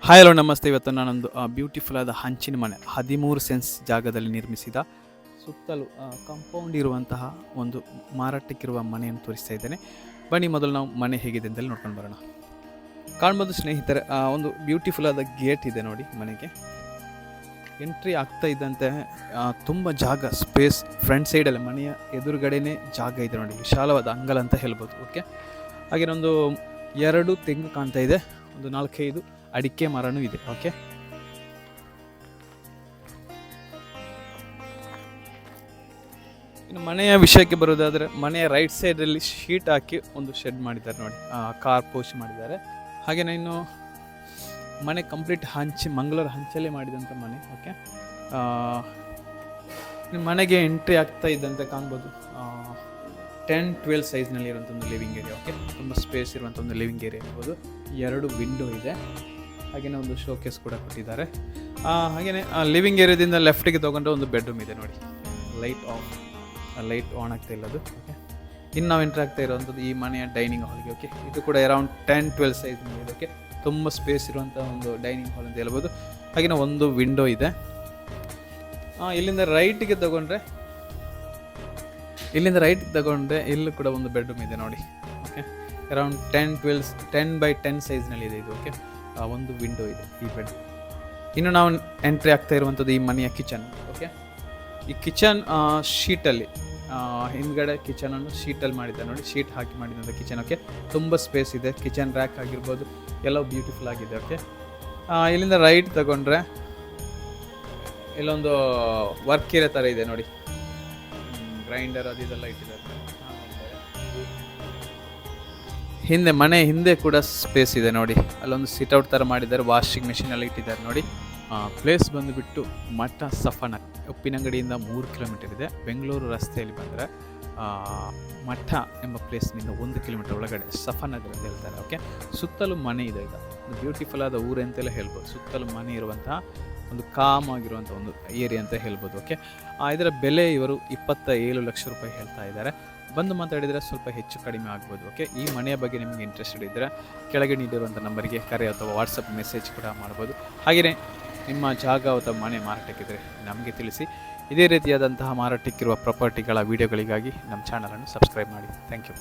Hi hello ನಮಸ್ತೆ. ಇವತ್ತು ನಾನೊಂದು ಬ್ಯೂಟಿಫುಲ್ ಆದ ಹಂಚಿನ ಮನೆ 13 ಸೆನ್ಸ್ ಜಾಗದಲ್ಲಿ ನಿರ್ಮಿಸಿದ ಸುತ್ತಲೂ ಕಾಂಪೌಂಡ್ ಇರುವಂತಹ ಒಂದು ಮಾರಾಟಕ್ಕಿರುವ ಮನೆಯನ್ನು ತೋರಿಸ್ತಾ ಇದ್ದೇನೆ. ಬನ್ನಿ ಮೊದಲು ನಾವು ಮನೆ ಹೇಗಿದೆ ಅಂತೇಳಿ ನೋಡ್ಕೊಂಡು ಬರೋಣ. ಕಾಣ್ಬೋದು ಸ್ನೇಹಿತರೆ, ಒಂದು ಬ್ಯೂಟಿಫುಲ್ ಆದ ಗೇಟ್ ಇದೆ ನೋಡಿ. ಮನೆಗೆ ಎಂಟ್ರಿ ಆಗ್ತಾ ಇದ್ದಂತೆ ತುಂಬ ಜಾಗ, ಸ್ಪೇಸ್, ಫ್ರಂಟ್ ಸೈಡಲ್ಲಿ ಮನೆಯ ಎದುರುಗಡೆನೇ ಜಾಗ ಇದೆ ನೋಡಿ. ವಿಶಾಲವಾದ ಅಂಗಲ್ ಅಂತ ಹೇಳ್ಬೋದು. ಓಕೆ, ಹಾಗೆ ಒಂದು 2 ತೆಂಗು ಕಾಣ್ತಾ ಇದೆ, ಒಂದು 4-5 ಅಡಿಕೆ ಮರನೂ ಇದೆ. ಓಕೆ, ಇನ್ನು ಮನೆಯ ವಿಷಯಕ್ಕೆ ಬರೋದಾದರೆ, ಮನೆಯ ರೈಟ್ ಸೈಡಲ್ಲಿ ಶೀಟ್ ಹಾಕಿ ಒಂದು ಶೆಡ್ ಮಾಡಿದ್ದಾರೆ ನೋಡಿ, ಕಾರ್ ಪೋಸ್ಟ್ ಮಾಡಿದ್ದಾರೆ. ಹಾಗೆಯೇ ಇನ್ನು ಮನೆ ಕಂಪ್ಲೀಟ್ ಮಂಗಳೂರು ಹಂಚಲ್ಲೇ ಮಾಡಿದಂಥ ಮನೆ. ಓಕೆ, ಮನೆಗೆ ಎಂಟ್ರಿ ಆಗ್ತಾ ಇದ್ದಂತೆ ಕಾಣ್ಬೋದು 10-12 ಸೈಜ್ನಲ್ಲಿ ಇರುವಂಥ ಒಂದು ಲಿವಿಂಗ್ ಏರಿಯಾ. ಓಕೆ, ತುಂಬ ಸ್ಪೇಸ್ ಇರುವಂಥ ಒಂದು ಲಿವಿಂಗ್ ಏರಿಯಾ ಇರ್ಬೋದು. 2 ವಿಂಡೋ ಇದೆ, ಹಾಗೆಯೇ ಒಂದು ಶೋಕೇಸ್ ಕೂಡ ಕೊಟ್ಟಿದ್ದಾರೆ. ಹಾಗೆಯೇ ಲಿವಿಂಗ್ ಏರಿಯಾದಿಂದ ಲೆಫ್ಟಿಗೆ ತೊಗೊಂಡ್ರೆ ಒಂದು ಬೆಡ್ರೂಮ್ ಇದೆ ನೋಡಿ. ಲೈಟ್ ಆನ್ ಆಗ್ತಾ ಇಲ್ಲದು. ಓಕೆ, ಇನ್ನು ನಾವು ಎಂಟ್ರಿ ಆಗ್ತಾ ಇರುವಂಥದ್ದು ಈ ಮನೆಯ ಡೈನಿಂಗ್ ಹಾಲ್ಗೆ. ಓಕೆ, ಇದು ಕೂಡ ಅರೌಂಡ್ 10-12 ಸೈಜ್ನಲ್ಲಿ ಇದೆ. ಓಕೆ, ತುಂಬ ಸ್ಪೇಸ್ ಇರುವಂಥ ಒಂದು ಡೈನಿಂಗ್ ಹಾಲ್ ಅಂತ ಹೇಳ್ಬೋದು. ಹಾಗೆಯೇ ಒಂದು ವಿಂಡೋ ಇದೆ. ಇಲ್ಲಿಂದ ರೈಟ್ ತಗೊಂಡ್ರೆ ಇಲ್ಲೂ ಕೂಡ ಒಂದು ಬೆಡ್ರೂಮ್ ಇದೆ ನೋಡಿ. ಓಕೆ, ಅರೌಂಡ್ 10-10 ಸೈಜ್ನಲ್ಲಿ ಇದೆ ಇದು. ಓಕೆ, ಒಂದು ವಿಂಡೋ ಇದೆ ಈ ಬೆಡ್. ಇನ್ನು ನಾವು ಎಂಟ್ರಿ ಆಗ್ತಾ ಇರುವಂಥದ್ದು ಈ ಮನೆಯ ಕಿಚನ್. ಓಕೆ, ಈ ಕಿಚನ್ ಶೀಟಲ್ಲಿ, ಹಿಂದ್ಗಡೆ ಕಿಚನನ್ನು ಶೀಟಲ್ಲಿ ಮಾಡಿದ್ದಾರೆ ನೋಡಿ, ಶೀಟ್ ಹಾಕಿ ಮಾಡಿದಂಥ ಕಿಚನ್. ಓಕೆ, ತುಂಬ ಸ್ಪೇಸ್ ಇದೆ. ಕಿಚನ್ ರ್ಯಾಕ್ ಆಗಿರ್ಬೋದು, ಎಲ್ಲ ಬ್ಯೂಟಿಫುಲ್ ಆಗಿದೆ. ಓಕೆ, ಇಲ್ಲಿಂದ ರೈಟ್ ತಗೊಂಡ್ರೆ ಇಲ್ಲೊಂದು ವರ್ಕ್ ಏರಿಯಾ ಥರ ಇದೆ ನೋಡಿ, ಗ್ರೈಂಡರ್ ಅದು ಇದೆಲ್ಲ ಇಟ್ಟಿದ್ದಾರೆ. ಮನೆ ಹಿಂದೆ ಕೂಡ ಸ್ಪೇಸ್ ಇದೆ ನೋಡಿ, ಅಲ್ಲೊಂದು ಸಿಟ್ಔಟ್ ಥರ ಮಾಡಿದ್ದಾರೆ, ವಾಷಿಂಗ್ ಮೆಷಿನ್ ಎಲ್ಲ ಇಟ್ಟಿದ್ದಾರೆ ನೋಡಿ. ಪ್ಲೇಸ್ ಬಂದುಬಿಟ್ಟು ಮಠ ಸಫನಗರ್, ಉಪ್ಪಿನಂಗಡಿಯಿಂದ 3 ಕಿಲೋಮೀಟರ್ ಇದೆ. ಬೆಂಗಳೂರು ರಸ್ತೆಯಲ್ಲಿ ಬಂದರೆ ಮಠ ಎಂಬ ಪ್ಲೇಸ್ನಿಂದ 1 ಕಿಲೋಮೀಟರ್ ಒಳಗಡೆ ಸಫನಗರ್ ಅಂತ ಹೇಳ್ತಾರೆ. ಓಕೆ, ಸುತ್ತಲೂ ಮನೆ ಇದೆ. ಈಗ ಒಂದು ಬ್ಯೂಟಿಫುಲ್ ಆದ ಊರು ಅಂತೆಲ್ಲ ಹೇಳ್ಬೋದು. ಸುತ್ತಲೂ ಮನೆ ಇರುವಂತಹ ಒಂದು ಕಾಮ್ ಆಗಿರುವಂಥ ಒಂದು ಏರಿಯಾ ಅಂತ ಹೇಳ್ಬೋದು. ಓಕೆ, ಇದರ ಬೆಲೆ ಇವರು 27 ಲಕ್ಷ ರೂಪಾಯಿ ಹೇಳ್ತಾ ಇದ್ದಾರೆ. ಬಂದು ಮಾತಾಡಿದರೆ ಸ್ವಲ್ಪ ಹೆಚ್ಚು ಕಡಿಮೆ ಆಗ್ಬೋದು. ಓಕೆ, ಈ ಮನೆಯ ಬಗ್ಗೆ ನಿಮಗೆ ಇಂಟ್ರೆಸ್ಟೆಡ್ ಇದ್ದರೆ ಕೆಳಗೆ ನೀಡಿರುವಂಥ ನಂಬರಿಗೆ ಕರೆ ಅಥವಾ ವಾಟ್ಸಪ್ ಮೆಸೇಜ್ ಕೂಡ ಮಾಡ್ಬೋದು. ಹಾಗೆಯೇ ನಿಮ್ಮ ಜಾಗ ಅಥವಾ ಮನೆ ಮಾರಾಟಕ್ಕಿದ್ರೆ ನಮಗೆ ತಿಳಿಸಿ. ಇದೇ ರೀತಿಯಾದಂತಹ ಮಾರಾಟಕ್ಕಿರುವ ಪ್ರಾಪರ್ಟಿಗಳ ವೀಡಿಯೋಗಳಿಗಾಗಿ ನಮ್ಮ ಚಾನಲನ್ನು ಸಬ್ಸ್ಕ್ರೈಬ್ ಮಾಡಿ. Thank you.